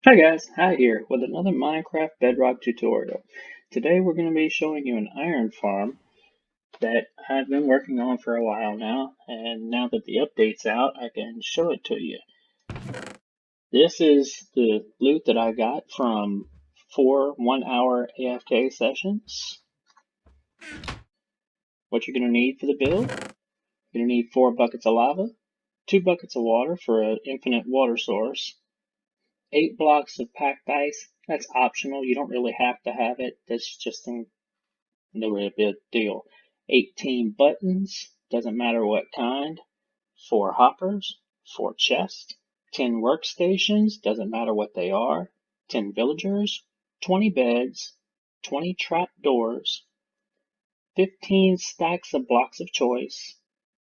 Hi guys, Hi here with another Minecraft Bedrock tutorial. Today we're going to be showing you an iron farm that I've been working on for a while now, and now that the update's out, I can show it to you. This is the loot that I got from 4 1-hour AFK sessions. What you're going to need for the build, you're going to need 4 buckets of lava, 2 buckets of water for an infinite water source, 8 blocks of packed ice. That's optional. You don't really have to have it. That's just no real big deal. 18 buttons. Doesn't matter what kind. 4 hoppers. 4 chests. 10 workstations. Doesn't matter what they are. 10 villagers. 20 beds. 20 trap doors. 15 stacks of blocks of choice.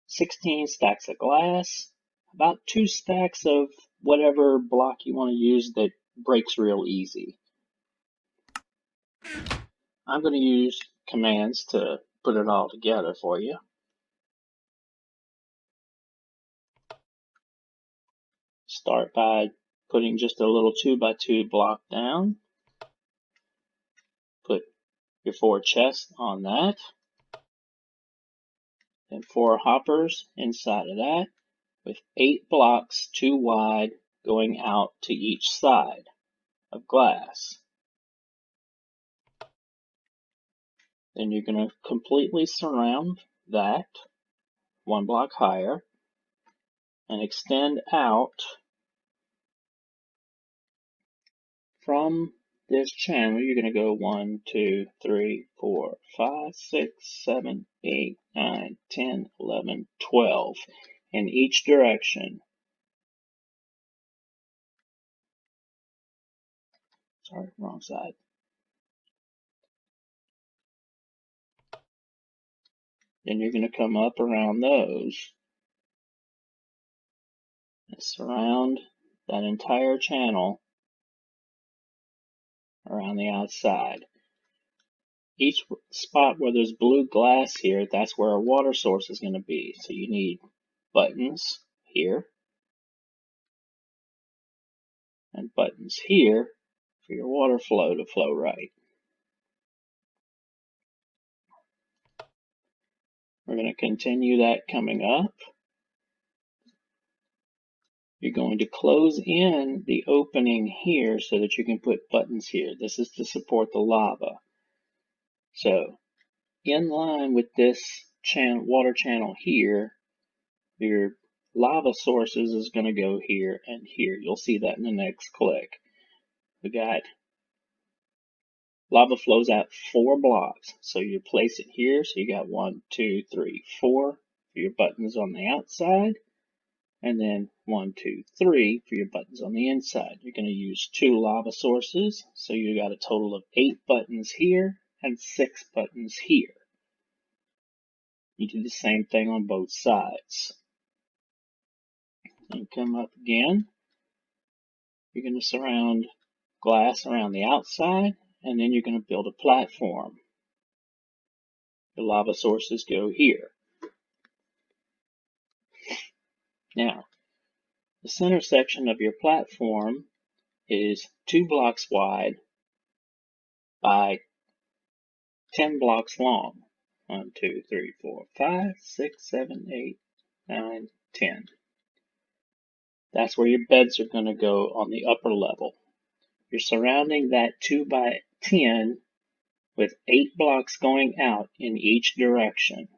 16 stacks of glass. About 2 stacks of whatever block you want to use that breaks real easy. I'm going to use commands to put it all together for you. Start by putting just a little 2x2 block down. Put your 4 chests on that. Then 4 hoppers inside of that with 8 blocks 2 wide going out to each side of glass. Then you're going to completely surround that 1 block higher and extend out from this channel. You're going to go 1, 2, 3, 4, 5, 6, 7, 8, 9, 10, 11, 12 in each direction. Sorry, wrong side. Then you're going to come up around those and surround that entire channel around the outside. Each spot where there's blue glass here, that's where a water source is going to be. So you need buttons here and buttons here for your water flow to flow right. We're going to continue that coming up. You're going to close in the opening here so that you can put buttons here. This is to support the lava. So in line with this water channel here, your lava sources is going to go here and here. You'll see that in the next click. We got lava flows out 4 blocks. So you place it here. So you got 1, 2, 3, 4 for your buttons on the outside. And then 1, 2, 3 for your buttons on the inside. You're going to use 2 lava sources. So you got a total of 8 buttons here and 6 buttons here. You do the same thing on both sides. And come up again. You're going to surround glass around the outside, and then you're going to build a platform. The lava sources go here. Now, the center section of your platform is 2 blocks wide by 10 blocks long. 1, 2, 3, 4, 5, 6, 7, 8, 9, 10. That's where your beds are going to go on the upper level. You're surrounding that 2 by 10 with 8 blocks going out in each direction.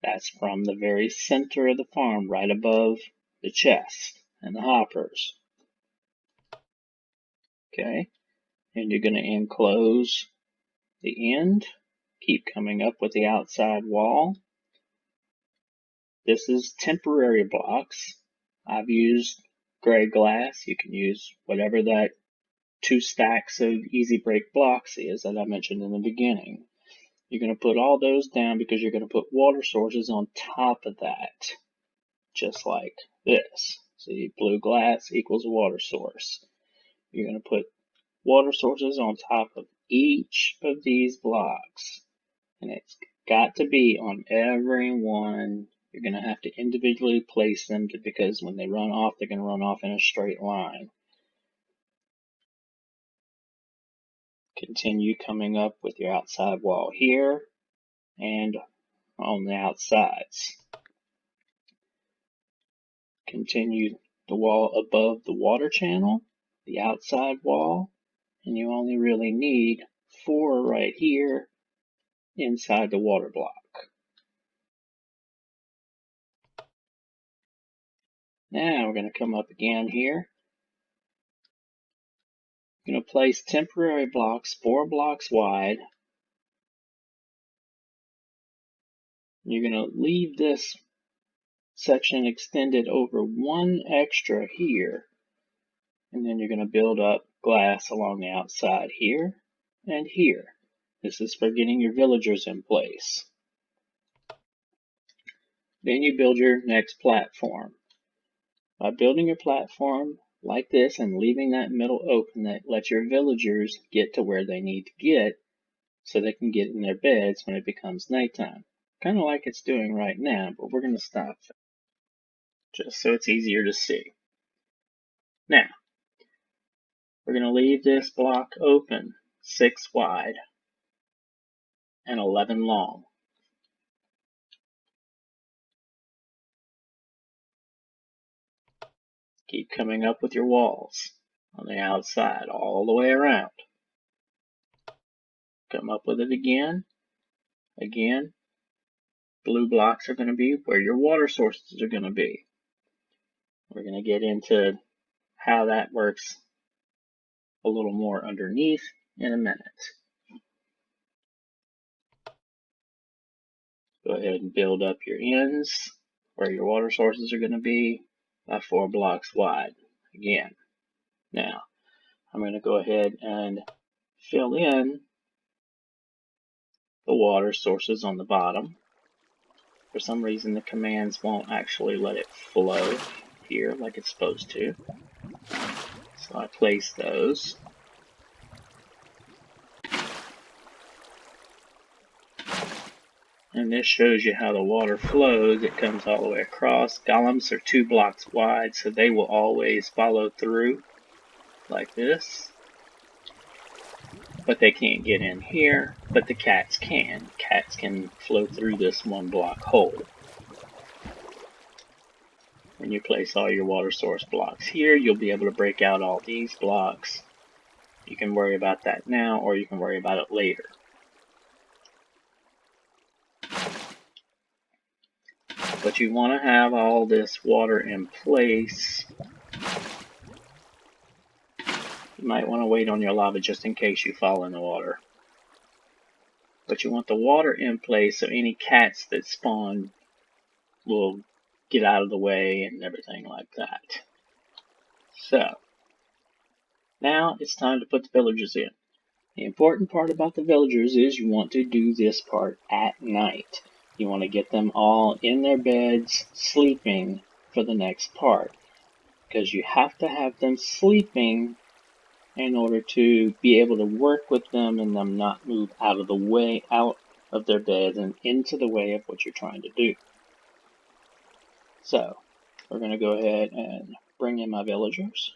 That's from the very center of the farm, right above the chest and the hoppers. Okay, and you're going to enclose the end. Keep coming up with the outside wall. This is temporary blocks. I've used gray glass. You can use whatever that 2 stacks of easy break blocks is that I mentioned in the beginning. You're going to put all those down because you're going to put water sources on top of that, just like this. See, blue glass equals a water source. You're going to put water sources on top of each of these blocks, and it's got to be on every one. You're going to have to individually place them because when they run off, they're going to run off in a straight line. Continue coming up with your outside wall here and on the outsides. Continue the wall above the water channel, the outside wall, and you only really need 4 right here inside the water block. Now we're going to come up again here. You're going to place temporary blocks 4 blocks wide. You're going to leave this section extended over 1 extra here, and then you're going to build up glass along the outside here and here. This is for getting your villagers in place. Then you build your next platform. By building your platform like this and leaving that middle open, that lets your villagers get to where they need to get so they can get in their beds when it becomes nighttime. Kind of like it's doing right now, but we're going to stop just so it's easier to see. Now, we're going to leave this block open 6 wide and 11 long. Keep coming up with your walls on the outside all the way around. Come up with it again. Again, blue blocks are going to be where your water sources are going to be. We're going to get into how that works a little more underneath in a minute. Go ahead and build up your ends where your water sources are going to be by 4 blocks wide again. Now, I'm going to go ahead and fill in the water sources on the bottom. For some reason, the commands won't actually let it flow here like it's supposed to. So I place those. And this shows you how the water flows. It comes all the way across. Golems are 2 blocks wide, so they will always follow through like this. But they can't get in here, but the cats can. Cats can flow through this 1 block hole. When you place all your water source blocks here, you'll be able to break out all these blocks. You can worry about that now, or you can worry about it later. But you want to have all this water in place. You might want to wait on your lava just in case you fall in the water. But you want the water in place so any cats that spawn will get out of the way and everything like that. So, now it's time to put the villagers in. The important part about the villagers is you want to do this part at night. You want to get them all in their beds sleeping for the next part. Because you have to have them sleeping in order to be able to work with them and them not move out of the way, out of their beds and into the way of what you're trying to do. So, we're going to go ahead and bring in my villagers.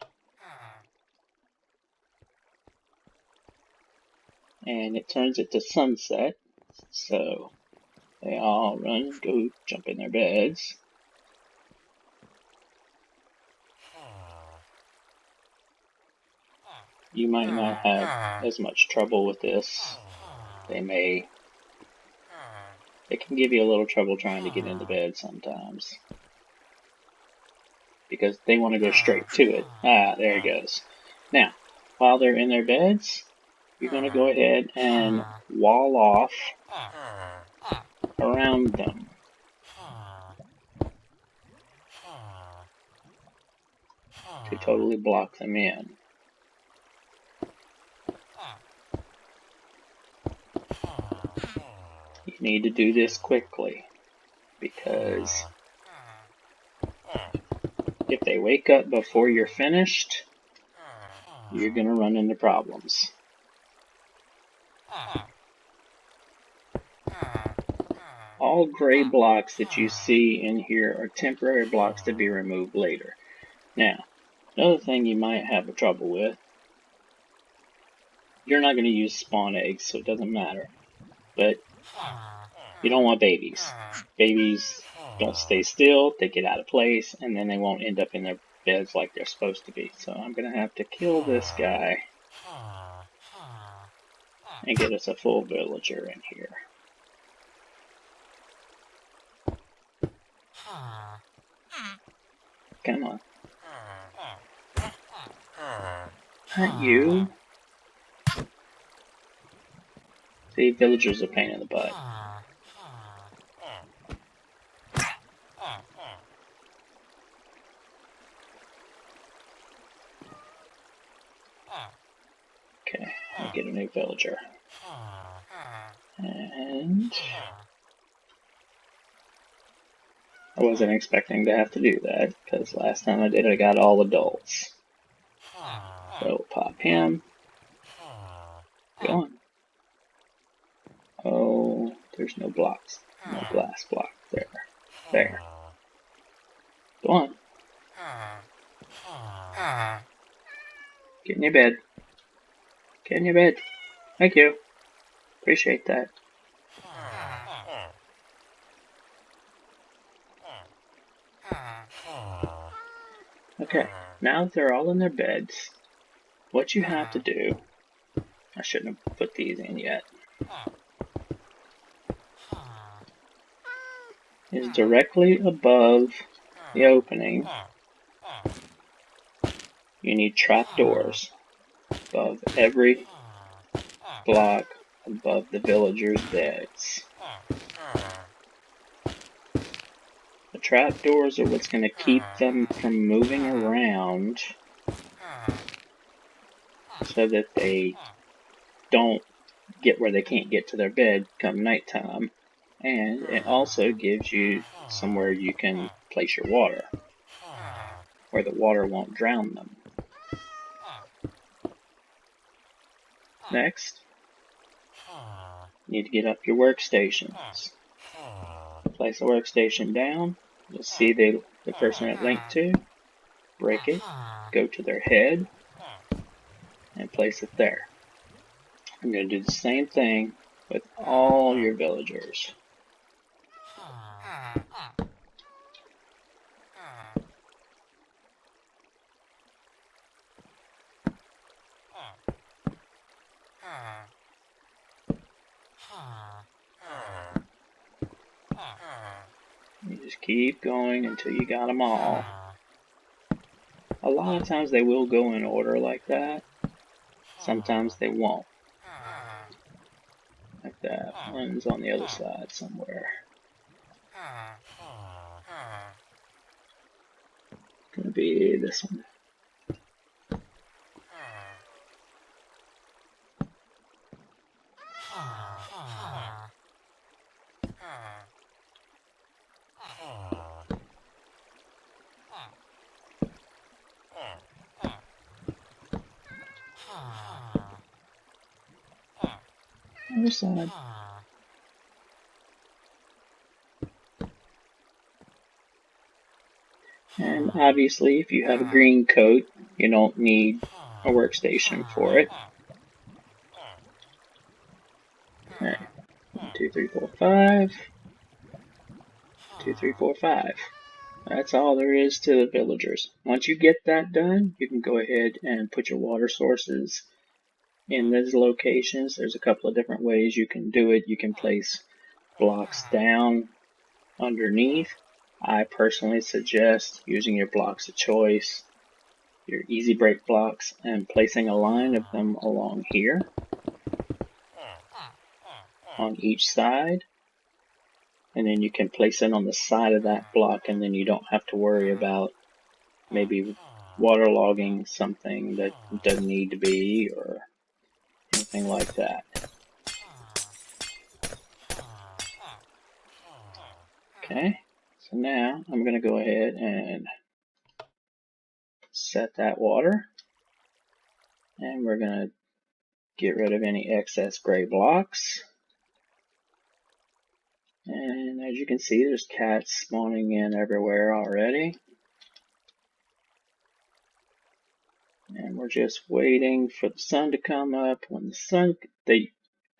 And it turns it to sunset, so they all run and go jump in their beds. You might not have as much trouble with this. It can give you a little trouble trying to get into bed sometimes. Because they want to go straight to it. Ah, there it goes. Now, while they're in their beds, you're going to go ahead and wall off around them. To totally block them in. You need to do this quickly, because if they wake up before you're finished, you're going to run into problems. All gray blocks that you see in here are temporary blocks to be removed later. Now, another thing you might have trouble with You're not going to use spawn eggs, so it doesn't matter. But you don't want babies. Babies don't stay still, they get out of place, and then they won't end up in their beds like they're supposed to be. So I'm going to have to kill this guy and get us a full villager in here. Come on. Not you. See, villagers are a pain in the butt. Okay, I'll get a new villager. And I wasn't expecting to have to do that, because last time I did it, I got all adults. So pop him. Go on. Oh, there's no blocks. No glass block there. There. Go on. Get in your bed. Get in your bed. Thank you. Appreciate that. Okay, now that they're all in their beds, what you have to do, I shouldn't have put these in yet, is directly above the opening, you need trapdoors above every block above the villagers' beds. The trapdoors are what's going to keep them from moving around so that they don't get where they can't get to their bed come nighttime. And it also gives you somewhere you can place your water, where the water won't drown them. Next, you need to get up your workstations. Place a workstation down. You'll see the person it linked to. Break it. Go to their head. And place it there. I'm going to do the same thing with all your villagers. You just keep going until you got them all. A lot of times they will go in order like that. Sometimes they won't. Like that. One's on the other side somewhere. Gonna be this one. Other side. And obviously, if you have a green coat, you don't need a workstation for it. Alright. 1, 2, 3, 4, 5. 2, 3, 4, 5. That's all there is to the villagers. Once you get that done, you can go ahead and put your water sources in those locations. There's a couple of different ways you can do it. You can place blocks down underneath. I personally suggest using your blocks of choice, your easy break blocks, and placing a line of them along here on each side. And then you can place it on the side of that block, and then you don't have to worry about maybe waterlogging something that doesn't need to be or anything like that. Okay, so now I'm going to go ahead and set that water, and we're going to get rid of any excess gray blocks. And as you can see, there's cats spawning in everywhere already. And we're just waiting for the sun to come up. When the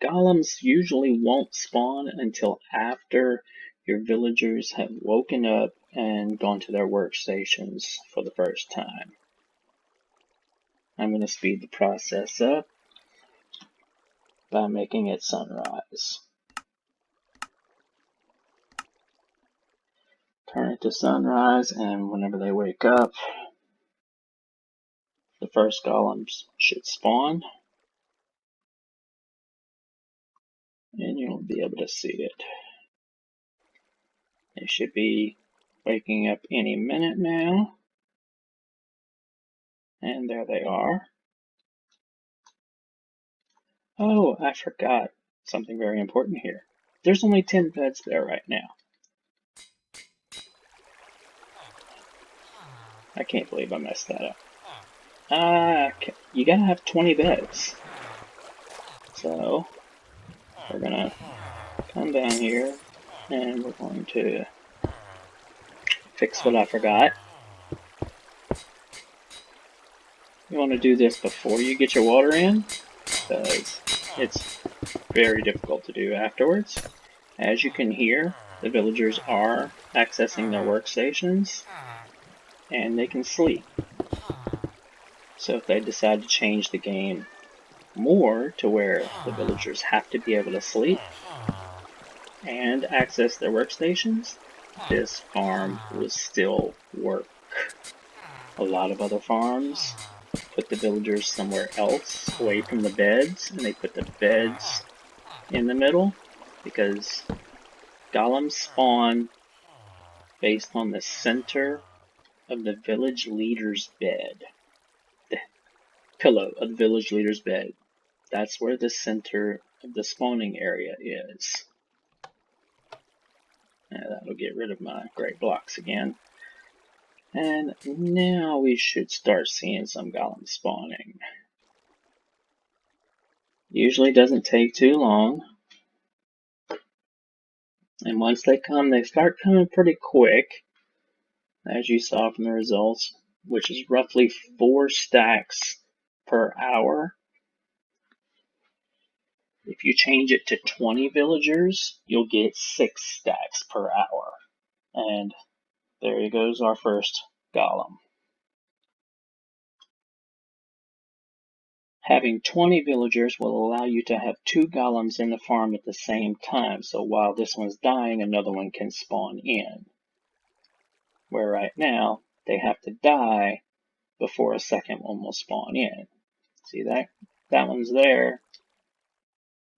golems usually won't spawn until after your villagers have woken up and gone to their workstations for the first time. I'm going to speed the process up by making it sunrise. Turn it to sunrise, and whenever they wake up, the first golems should spawn, and you'll be able to see it. They should be waking up any minute now, and there they are. Oh, I forgot something very important here. There's only 10 beds there right now. I can't believe I messed that up. You gotta have 20 beds. So, we're gonna come down here, and we're going to fix what I forgot. You want to do this before you get your water in, because it's very difficult to do afterwards. As you can hear, the villagers are accessing their workstations, and they can sleep. So if they decide to change the game more to where the villagers have to be able to sleep and access their workstations, this farm will still work. A lot of other farms put the villagers somewhere else away from the beds, and they put the beds in the middle because golems spawn based on the center of the village leader's bed. The pillow of the village leader's bed. That's where the center of the spawning area is. And that'll get rid of my great blocks again. And now we should start seeing some golems spawning. Usually doesn't take too long. And once they come, they start coming pretty quick, as you saw from the results, which is roughly 4 stacks per hour. If you change it to 20 villagers, you'll get 6 stacks per hour. And there goes our first golem. Having 20 villagers will allow you to have 2 golems in the farm at the same time, so while this one's dying, another one can spawn in. Where right now, they have to die before a second one will spawn in. See that? That one's there.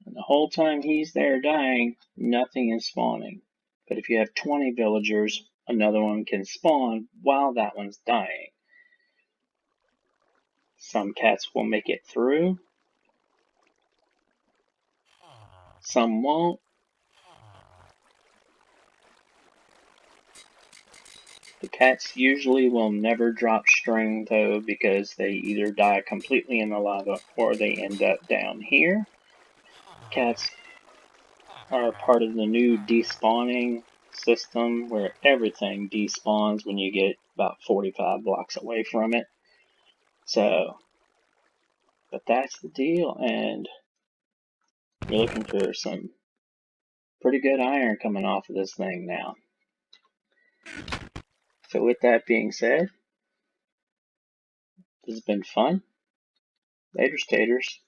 And the whole time he's there dying, nothing is spawning. But if you have 20 villagers, another one can spawn while that one's dying. Some cats will make it through. Some won't. The cats usually will never drop string though, because they either die completely in the lava or they end up down here. Cats are part of the new despawning system where everything despawns when you get about 45 blocks away from it. So, but that's the deal, and we're looking for some pretty good iron coming off of this thing now. So with that being said, this has been fun. Later, taters.